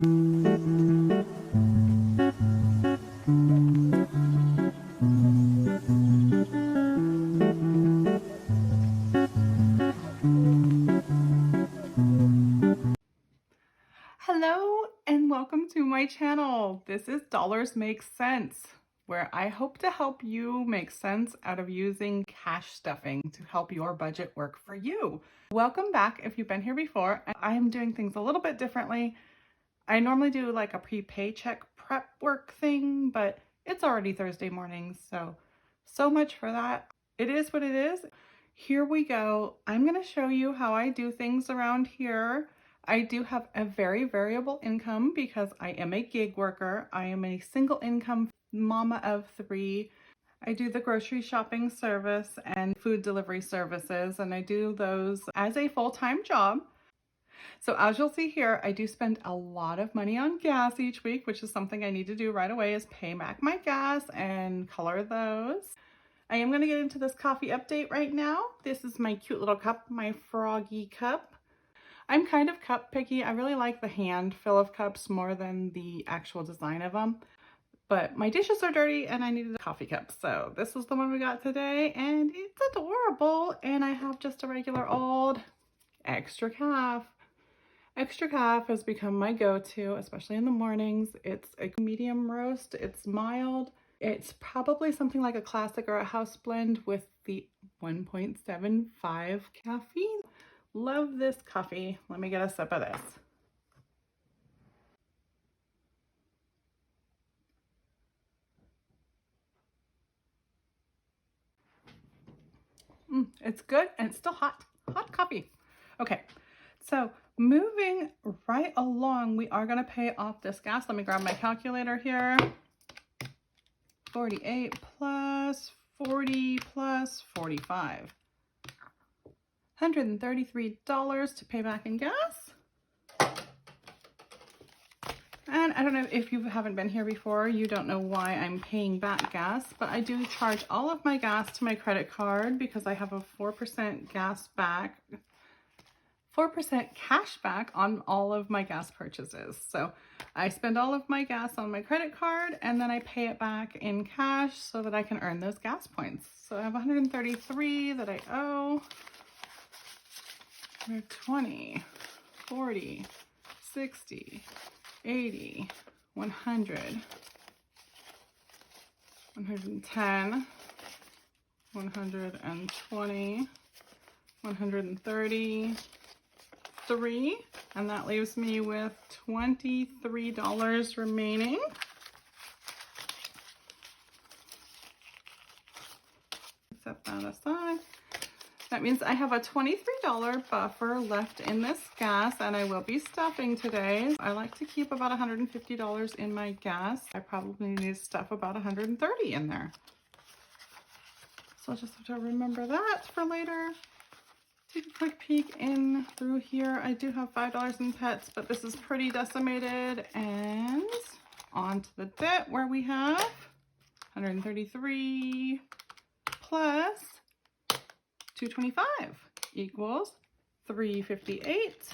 Hello and welcome to my channel. This is Dollars Make Sense, where I hope to help you make sense out of using cash stuffing to help your budget work for you. Welcome back if you've been here before. I am doing things a little bit differently. I normally do like a pre-paycheck prep work thing, but it's already Thursday morning, so much for that. It is what it is. Here we go. I'm going to show you how I do things around here. I do have a very variable income because I am a gig worker. I am a single income mama of 3. I do the grocery shopping service and food delivery services, and I do those as a full-time job. So as you'll see here, I do spend a lot of money on gas each week, which is something I need to do right away, is pay back my gas and color those. I am going to get into this coffee update right now. This is my cute little cup, my froggy cup. I'm kind of cup picky. I really like the hand fill of cups more than the actual design of them. But my dishes are dirty and I needed a coffee cup. So this is the one we got today and it's adorable. And I have just a regular old extra calf. Extra calf has become my go-to, especially in the mornings. It's a medium roast. It's mild. It's probably something like a classic or a house blend with the 1.75 caffeine. Love this coffee. Let me get a sip of this. It's good and it's still hot. Hot coffee. Okay, so moving right along, we are going to pay off this gas. Let me grab my calculator here. 48 plus 40 plus 45. $133 to pay back in gas. And I don't know if you haven't been here before, you don't know why I'm paying back gas, but I do charge all of my gas to my credit card because I have a 4% gas back, 4% cash back on all of my gas purchases. So I spend all of my gas on my credit card and then I pay it back in cash so that I can earn those gas points. So I have 133 that I owe. 20, 40, 60, 80, 100, 110, 120, 133, and that leaves me with $23 remaining. Set that aside. That means I have a $23 buffer left in this gas, and I will be stuffing today. I like to keep about $150 in my gas. I probably need to stuff about $130 in there. So I'll just have to remember that for later. Take a quick peek in through here. I do have $5 in pets, but this is pretty decimated. And on to the debt where we have 133 plus 225 equals 358.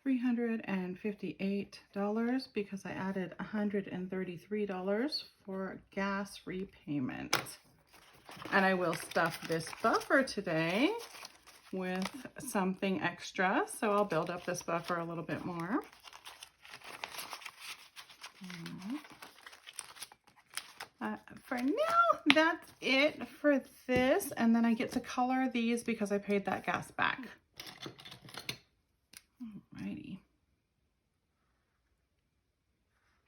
$358 because I added $133 for gas repayment. And I will stuff this buffer today with something extra, so I'll build up this buffer a little bit more. For now, that's it for this, and then I get to color these because I paid that gas back. Alrighty.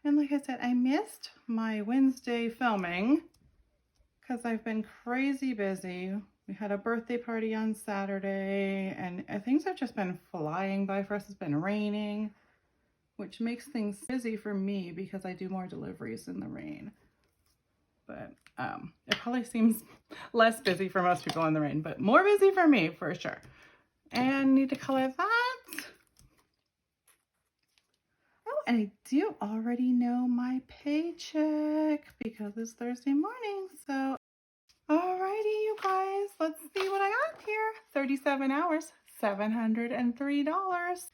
And like I said, I missed my Wednesday filming because I've been crazy busy. We had a birthday party on Saturday, and things have just been flying by for us. It's been raining, which makes things busy for me because I do more deliveries in the rain. But it probably seems less busy for most people in the rain, but more busy for me for sure. And need to color that. Oh, and I do already know my paycheck because it's Thursday morning. So, alrighty, you guys, let's see what I got here. 37 hours, $703.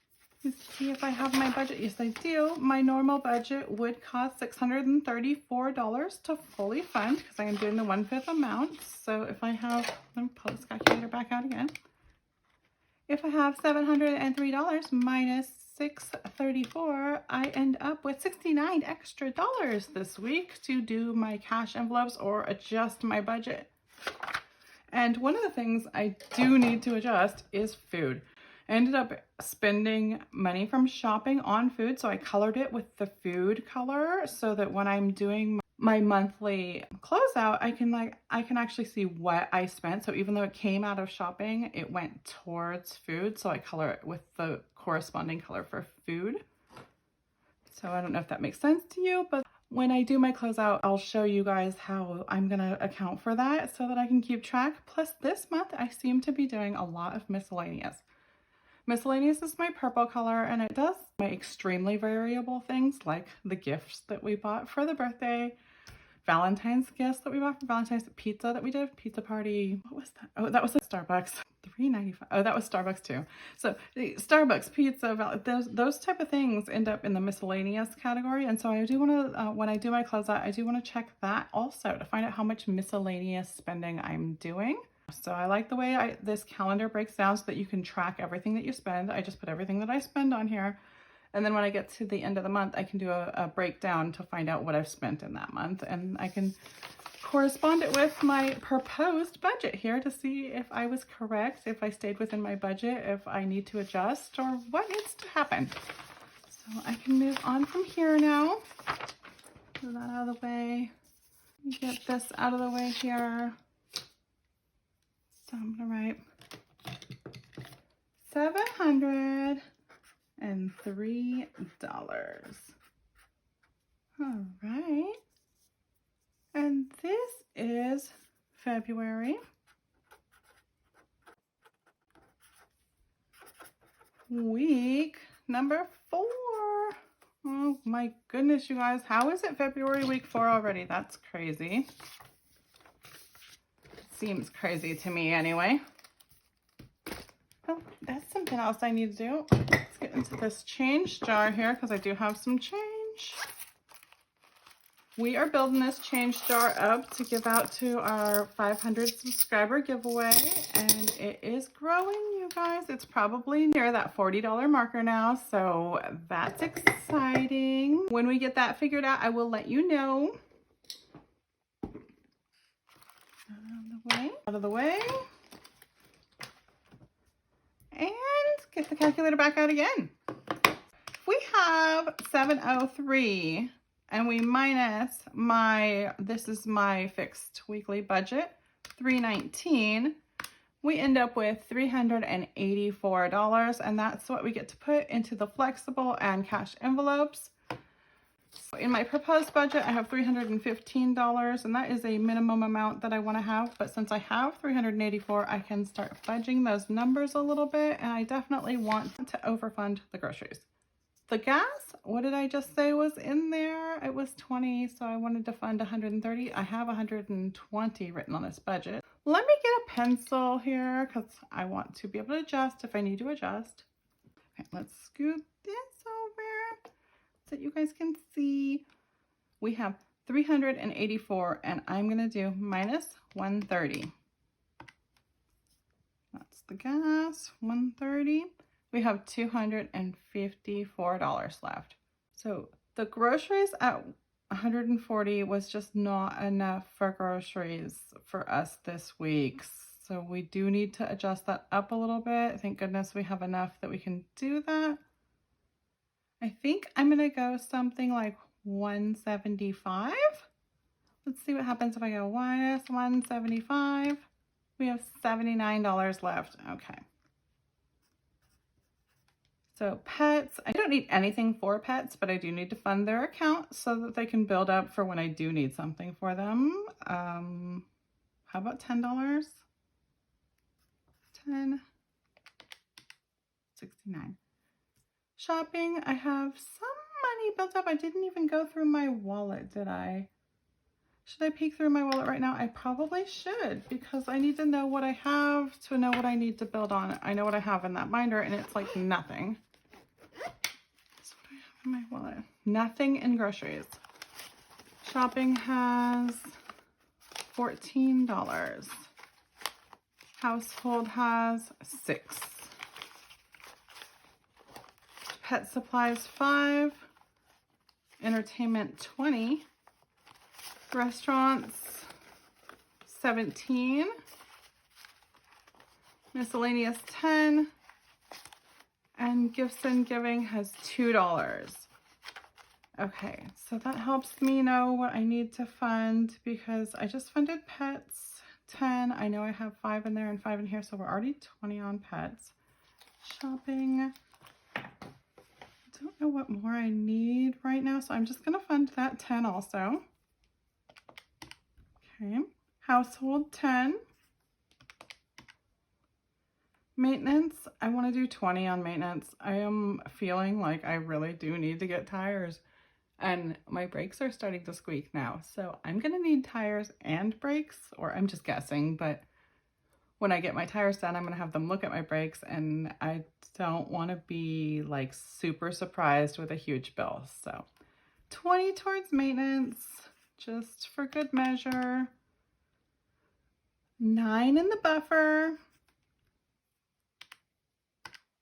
Let's see if I have my budget. Yes, I do. My normal budget would cost $634 to fully fund because I am doing the 1/5 amount. So if I have, let me pull this calculator back out again. If I have $703 minus $634, I end up with $69 extra this week to do my cash envelopes or adjust my budget. And one of the things I do need to adjust is food. I ended up spending money from shopping on food, so I colored it with the food color so that when I'm doing my monthly closeout, I can actually see what I spent. So even though it came out of shopping, it went towards food. So I color it with the corresponding color for food. So I don't know if that makes sense to you, but when I do my closeout, I'll show you guys how I'm gonna account for that so that I can keep track. Plus this month, I seem to be doing a lot of miscellaneous. Miscellaneous is my purple color, and it does my extremely variable things like the gifts that we bought for the birthday, Valentine's gifts that we bought for Valentine's, pizza that we did, pizza party. What was that? Oh, that was a Starbucks, $3.95. Oh, that was Starbucks too. So the Starbucks, pizza, those type of things end up in the miscellaneous category. And so I do want to, when I do my closeout, I do want to check that also to find out how much miscellaneous spending I'm doing. So I like the way this calendar breaks down so that you can track everything that you spend. I just put everything that I spend on here. And then when I get to the end of the month, I can do a breakdown to find out what I've spent in that month. And I can correspond it with my proposed budget here to see if I was correct, if I stayed within my budget, if I need to adjust, or what needs to happen. So I can move on from here now. Get that out of the way. Get this out of the way here. So I'm gonna write $703. All right. And this is February. Week number 4. Oh my goodness, you guys. How is it February week 4 already? That's crazy. Seems crazy to me anyway. Oh, that's something else I need to do. Let's get into this change jar here because I do have some change. We are building this change jar up to give out to our 500 subscriber giveaway, and it is growing, you guys. It's probably near that $40 marker now, so that's exciting. When we get that figured out, I will let you know. Out of the way. And get the calculator back out again. If we have 703 and we minus this is my fixed weekly budget, 319, we end up with $384, and that's what we get to put into the flexible and cash envelopes. So in my proposed budget, I have $315, and that is a minimum amount that I want to have. But since I have $384, I can start fudging those numbers a little bit, and I definitely want to overfund the groceries. The gas, what did I just say was in there? It was 20, so I wanted to fund 130. I have 120 written on this budget. Let me get a pencil here because I want to be able to adjust if I need to adjust. Okay, let's scoot this over so you guys can see. We have 384, and I'm gonna do minus 130. That's the gas, 130. We have $254 left. So the groceries at 140 was just not enough for groceries for us this week. So we do need to adjust that up a little bit. Thank goodness we have enough that we can do that. I think I'm gonna go something like 175. Let's see what happens if I go minus 175. We have $79 left. Okay. So pets, I don't need anything for pets, but I do need to fund their account so that they can build up for when I do need something for them. How about $10? 10, 69. Shopping, I have some money built up. I didn't even go through my wallet, did I? Should I peek through my wallet right now? I probably should, because I need to know what I have to know what I need to build on. I know what I have in that binder, and it's like nothing. That's what I have in my wallet. Nothing in groceries. Shopping has $14. Household has $6. Pet supplies $5. Entertainment $20. Restaurants $17. Miscellaneous $10. And gifts and giving has $2. Okay, so that helps me know what I need to fund, because I just funded pets 10. I know I have 5 in there and 5 in here, so we're already 20 on pets. Shopping, I don't know what more I need right now, so I'm just gonna fund that 10 also. Okay, household 10. Maintenance, I want to do 20 on maintenance. I am feeling like I really do need to get tires, and my brakes are starting to squeak now. So I'm gonna need tires and brakes, or I'm just guessing, but when I get my tires done, I'm gonna have them look at my brakes, and I don't want to be like super surprised with a huge bill. So 20 towards maintenance, just for good measure. 9 in the buffer.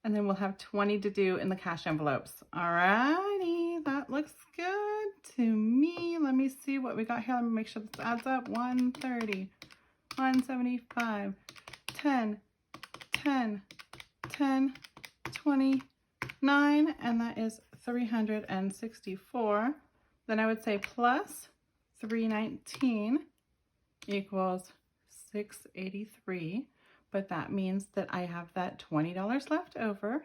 And then we'll have 20 to do in the cash envelopes. Alrighty, that looks good to me. Let me see what we got here. Let me make sure this adds up. 130, 175, 10, 10, 10, 29, and that is 364. Then I would say plus 319 equals 683. But that means that I have that $20 left over.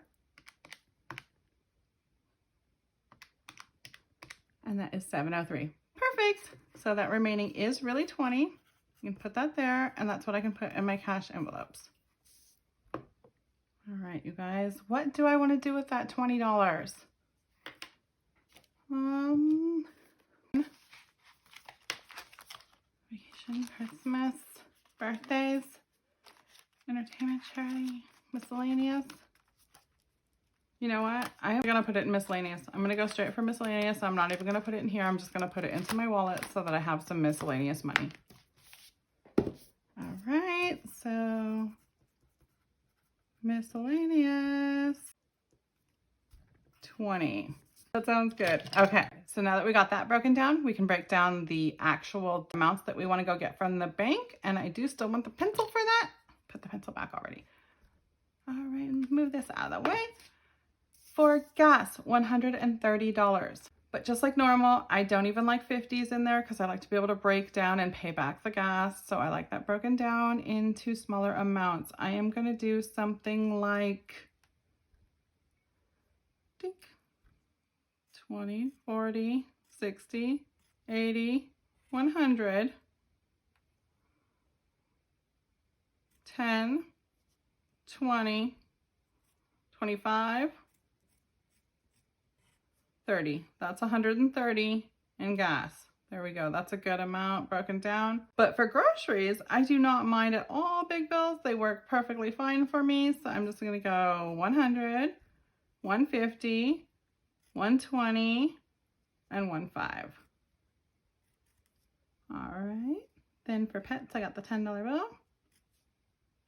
And that is 703. Perfect. So that remaining is really 20. You can put that there, and that's what I can put in my cash envelopes. All right, you guys, what do I want to do with that $20? Vacation, Christmas, birthdays, entertainment, charity, miscellaneous. You know what? I'm gonna put it in miscellaneous. I'm gonna go straight for miscellaneous. I'm not even gonna put it in here. I'm just gonna put it into my wallet so that I have some miscellaneous money. All right, so miscellaneous 20. That sounds good. Okay, so now that we got that broken down, we can break down the actual amounts that we want to go get from the bank. And I do still want the pencil for that. Put the pencil back already. All right, move this out of the way. For gas, $130. But just like normal, I don't even like 50s in there because I like to be able to break down and pay back the gas. So I like that broken down into smaller amounts. I am going to do something like 20, 40, 60, 80, 100, 10, 20, 25, 30. That's 130 in gas. There we go. That's a good amount broken down. But for groceries, I do not mind at all big bills. They work perfectly fine for me. So I'm just going to go 100, 150, 120, and 15. All right. Then for pets, I got the $10 bill.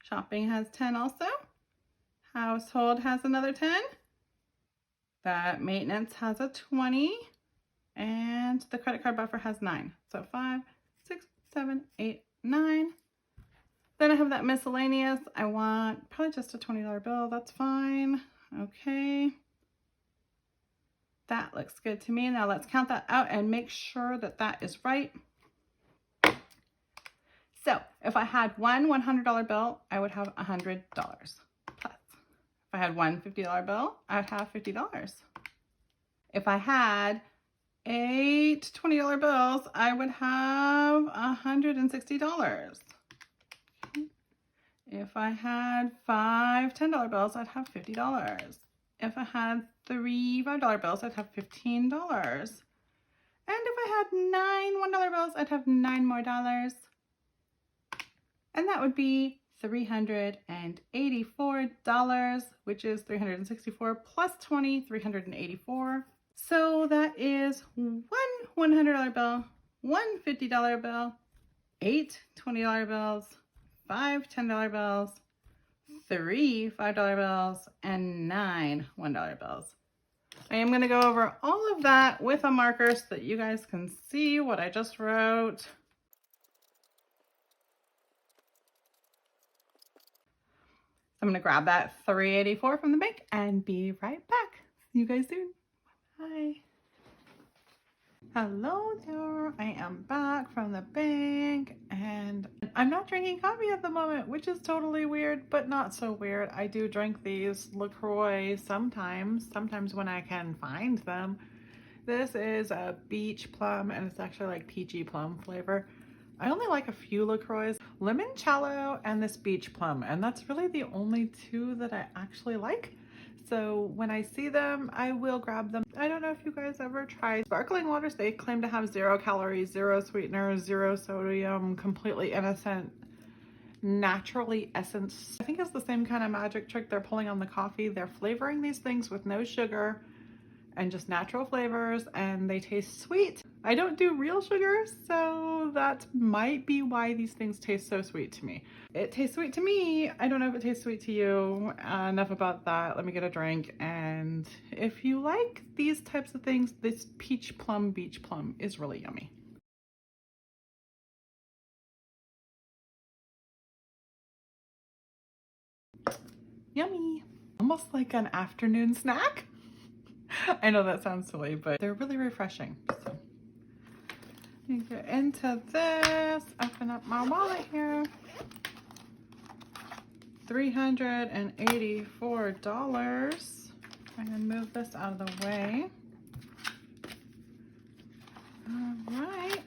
Shopping has 10 also. Household has another 10. That maintenance has a 20. And the credit card buffer has 9. So 5, 6, 7, 8, 9. Then I have that miscellaneous. I want probably just a $20 bill. That's fine. Okay. That looks good to me. Now let's count that out and make sure that that is right. So if I had one $100 bill, I would have $100 plus. If I had one $50 bill, I'd have $50. If I had 8 $20 bills, I would have $160. If I had 5 $10 bills, I'd have $50. If I had 3 $5 bills, I'd have $15. And if I had 9 $1 bills, I'd have 9 more dollars. And that would be $384, which is 364 plus 20, 384. So that is one $100 bill, one $50 bill, 8 $20 bills, 5 $10 bills, 3 $5 bills, and 9 $1 bills. I am going to go over all of that with a marker so that you guys can see what I just wrote. I'm going to grab that $384 from the bank and be right back. See you guys soon. Bye. Hello there. I am back from the bank and I'm not drinking coffee at the moment, which is totally weird, but not so weird. I do drink these LaCroix sometimes when I can find them. This is a beach plum and it's actually like peachy plum flavor. I only like a few LaCroix, limoncello and this beach plum, and that's really the only two that I actually like. So when I see them, I will grab them. I don't know if you guys ever tried sparkling waters. They claim to have 0 calories, 0 sweeteners, 0 sodium, completely innocent, naturally essence. I think it's the same kind of magic trick they're pulling on the coffee. They're flavoring these things with no sugar and just natural flavors, and they taste sweet. I don't do real sugar, so that might be why these things taste so sweet to me. It tastes sweet to me. I don't know if it tastes sweet to you. Enough about that. Let me get a drink. And if you like these types of things, this peach plum beach plum is really yummy. Yummy. Almost like an afternoon snack. I know that sounds silly, but they're really refreshing. So let me get into this, open up my wallet here. $384. I'm gonna move this out of the way. All right.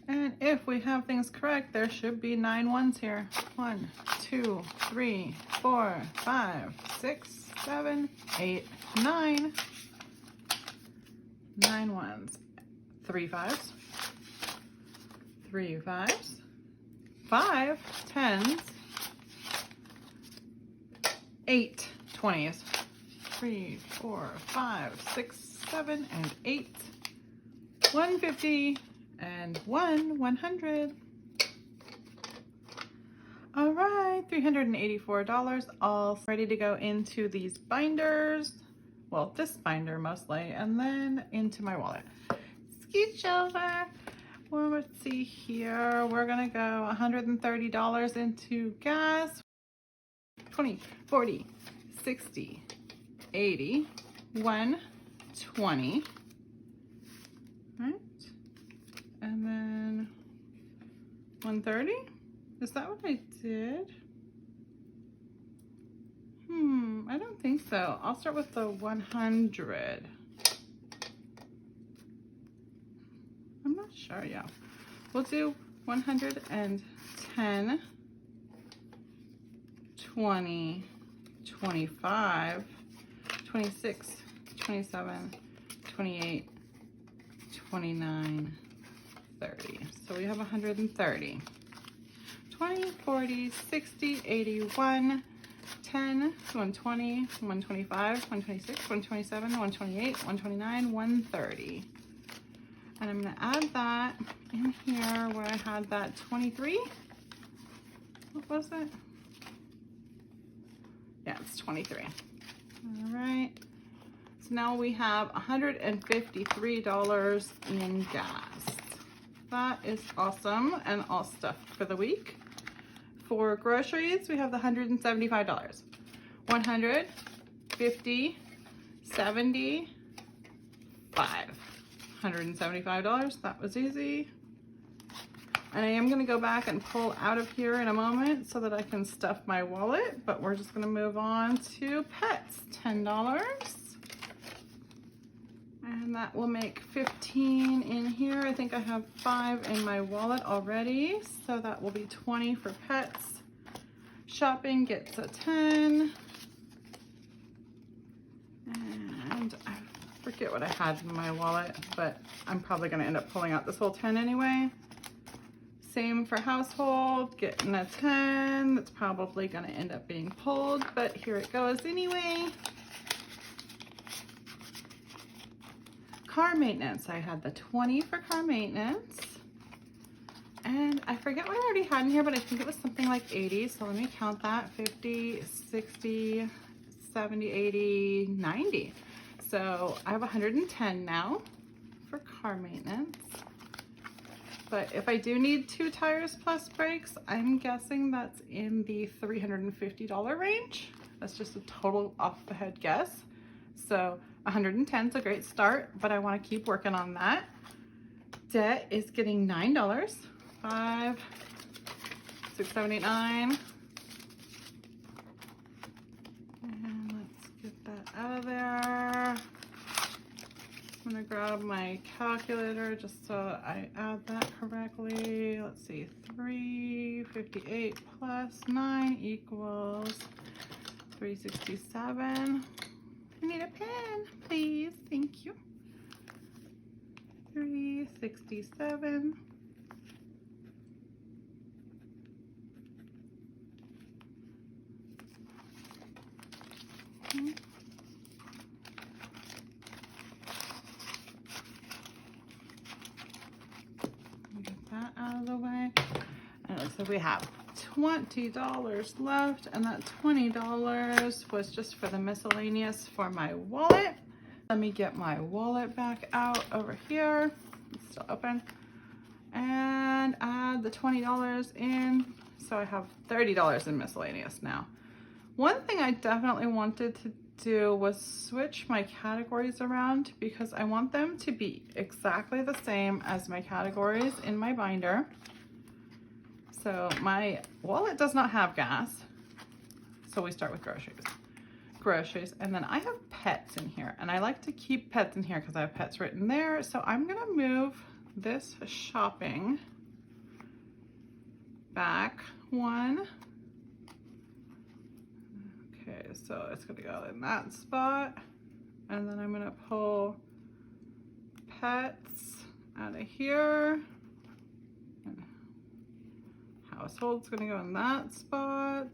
And if we have things correct, there should be 9 ones here. 1, 2, 3, 4, 5, 6, 7, 8, 9. 9 ones. 3 5s. 3 5s. 5 10s. 8 20s. 3, 4, 5, 6, 7, and 8. 150 and 1 100. All right, $384, all ready to go into these binders. Well, this binder mostly, and then into my wallet. Scooch over. Well, let's see here. We're gonna go $130 into gas. 20, 40, 60, 80, 120. Right? And then 130. Is that what I did? I don't think so. I'll start with the 100. I'm not sure, yeah. We'll do 110, 20, 25, 26, 27, 28, 29, 30. So we have 130. 20, 40, 60, 81, 10, 120, 125, 126, 127, 128, 129, 130. And I'm going to add that in here where I had that 23. What was it? Yeah, it's 23. All right. So now we have $153 in gas. That is awesome and all stuffed for the week. For groceries, we have the $175. 150, 75. $175. That was easy. And I am going to go back and pull out of here in a moment so that I can stuff my wallet, but we're just going to move on to pets. $10. And that will make 15 in here. I think I have 5 in my wallet already, so that will be 20 for pets. Shopping gets a 10. And forget what I had in my wallet, but I'm probably gonna end up pulling out this whole 10 anyway. Same for household, getting a 10. That's probably gonna end up being pulled, but here it goes anyway. Car maintenance, I had the 20 for car maintenance. And I forget what I already had in here, but I think it was something like 80. So let me count that, 50, 60, 70, 80, 90. So I have 110 now for car maintenance. But if I do need 2 tires plus brakes, I'm guessing that's in the $350 range. That's just a total off the head guess. So 110 is a great start, but I want to keep working on that. Debt is getting $9. 5, 6, 7, 8, 9. And let's get that out of there. I'm gonna grab my calculator just so I add that correctly. Let's see, 358 plus 9 equals 367. I need a pen, please. Thank you. 367. Get that out of the way. And it looks like we have $20 left, and that $20 was just for the miscellaneous for my wallet. Let me get my wallet back out over here. It's still open. And add the $20 in. So I have $30 in miscellaneous now. One thing I definitely wanted to do was switch my categories around because I want them to be exactly the same as my categories in my binder. So my wallet does not have gas. So we start with groceries, and then I have pets in here, and I like to keep pets in here because I have pets written there. So I'm gonna move this shopping back one. Okay, so it's gonna go in that spot, and then I'm gonna pull pets out of here. And household's gonna go in that spot,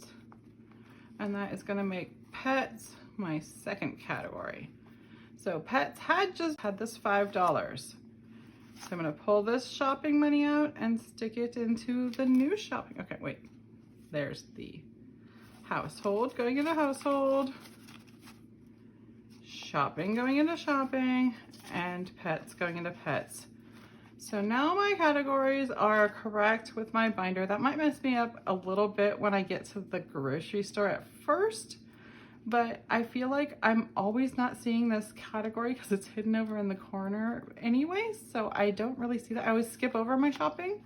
and that is gonna make pets my second category. So pets had just had this $5. So I'm gonna pull this shopping money out and stick it into the new shopping. Okay, wait, there's the household going into household, shopping going into shopping, and pets going into pets. So now my categories are correct with my binder. That might mess me up a little bit when I get to the grocery store at first, but I feel like I'm always not seeing this category because it's hidden over in the corner anyway, so I don't really see that. I always skip over my shopping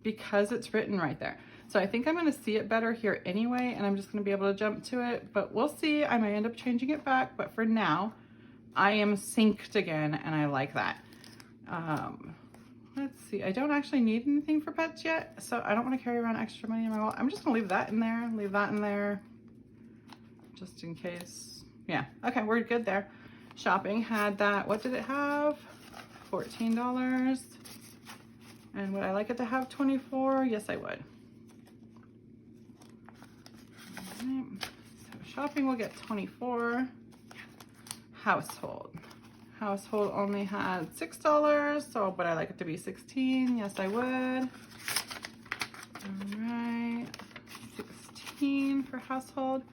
because it's written right there. So I think I'm gonna see it better here anyway, and I'm just gonna be able to jump to it, but we'll see. I might end up changing it back, but for now, I am synced again, and I like that. Let's see, I don't actually need anything for pets yet, so I don't wanna carry around extra money in my wallet. I'm just gonna leave that in there, leave that in there, just in case. Yeah, okay, we're good there. Shopping had that, what did it have? $14. And would I like it to have 24? Yes, I would. Right. So shopping will get 24. Household. Household only had $6, so would I like it to be 16? Yes, I would. All right, 16 for household.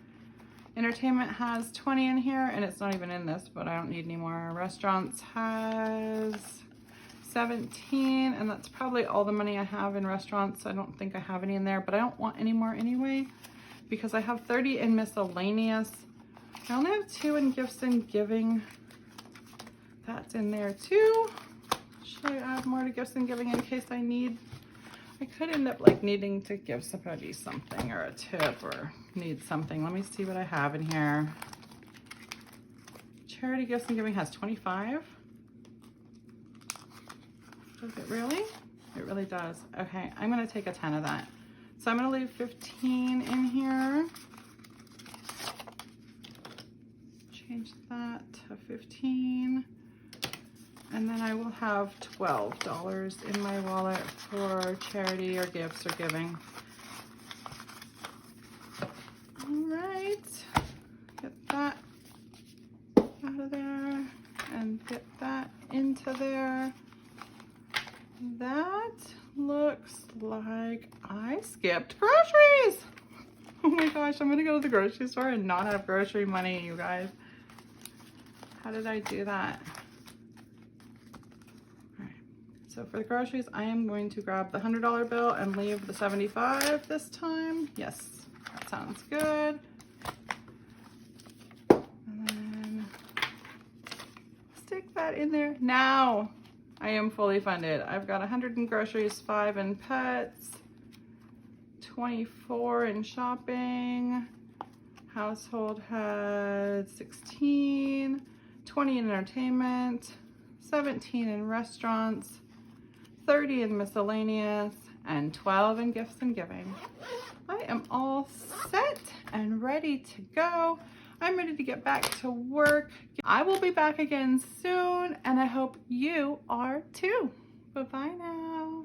Entertainment has 20 in here, and it's not even in this, but I don't need any more. Restaurants has 17, and that's probably all the money I have in restaurants. I don't think I have any in there, but I don't want any more anyway because I have 30 in miscellaneous. I only have 2 in gifts and giving. That's in there too. Should I add more to gifts and giving in case I need? I could end up like needing to give somebody something or a tip or need something. Let me see what I have in here. Charity gifts and giving has 25. Does it really? It really does. Okay, I'm gonna take a 10 of that. So I'm gonna leave 15 in here. Change that to So 15. And then I will have $12 in my wallet for charity or gifts or giving. All right, get that out of there and get that into there. That looks like I skipped groceries. Oh my gosh, I'm gonna go to the grocery store and not have grocery money, you guys. How did I do that? All right, so for the groceries, I am going to grab the $100 bill and leave the 75 this time. Yes, that sounds good. And then stick that in there. Now I am fully funded. I've got 100 in groceries, 5 in pets, 24 in shopping. Household had 16, 20 in entertainment, 17 in restaurants, 30 in miscellaneous, and 12 in gifts and giving. I am all set and ready to go. I'm ready to get back to work. I will be back again soon, and I hope you are too. Bye-bye now.